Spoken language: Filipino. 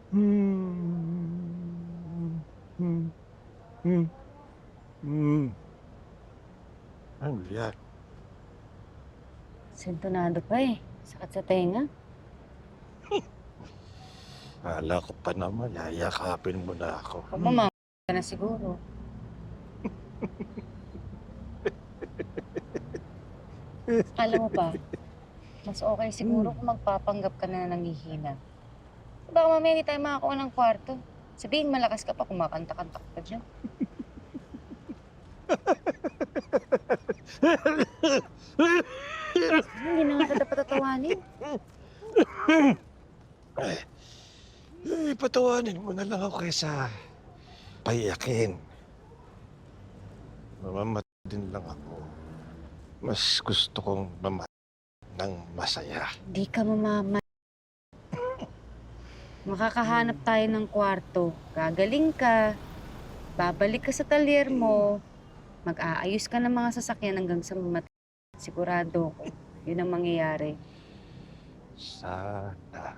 Hmm. Hmm. Hmm. Hmm. Ano yan? Sintonado pa eh. Sakit sa tenga. Akala ko pa naman, yayakapin mo na ako. Huwag mo ka na siguro. Alam mo ba, mas okay siguro kung magpapanggap ka na nanghihina. Baka mamaya hindi tayo makakuha ng kwarto. Sabihin, malakas ka pa, kumakanta-kanta ka pa dyan. Hindi na nga kita patatawanin. Patawanin mo na lang ako kaysa paiyakin. Mamamat din lang ako. Mas gusto kong ng masaya. Hindi ka mamama. Makakahanap tayo ng kwarto. Gagaling ka. Babalik ka sa talyer mo. Mag-aayos ka ng mga sasakyan hanggang sa mamatay. Sigurado ko. Yun ang mangyayari. Sana.